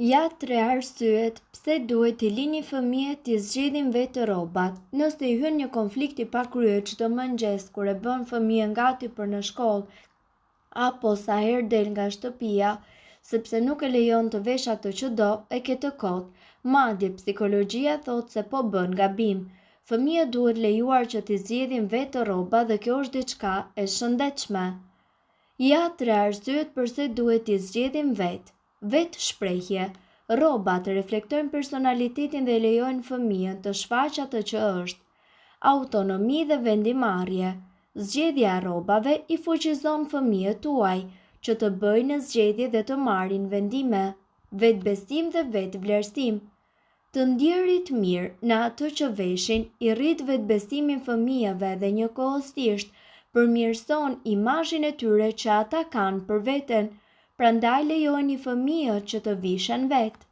Ja 3 arsyet pse duhet t'i lini fëmijët t'i zgjidhin vetë rrobat. Nëse i hyn një konflikt i pakryer çdo mëngjes kur e bën fëmijën gati për në shkollë apo sa herë del nga shtëpia, sepse nuk e lejon të vesh ato që do, e ke të kot. Madje psikologjia thotë se po bën gabim. Fëmijët duhet lejuar që t'i zgjidhin vetë rrobat dhe kjo është diçka e shëndetshme. Ja 3 arsyet pse duhet t'i zgjidhin vetë. Vetë shprehje. Rrobat reflektojnë personalitetin dhe lejojnë fëmijën të shfaqë atë që është. Autonomi dhe vendimarrje. Zgjedhja e rrobave i fuqizon fëmijët tuaj që të bëjnë zgjedhje dhe të marrin vendime. Vetbesim dhe vetvlerësim. Të ndjerit mirë në atë që veshin i rrit vetbesimin fëmijëve dhe njëkohësisht përmirëson imazhin e tyre që ata kanë për veten. Prandaj lejojini fëmijët që të vishen vetë.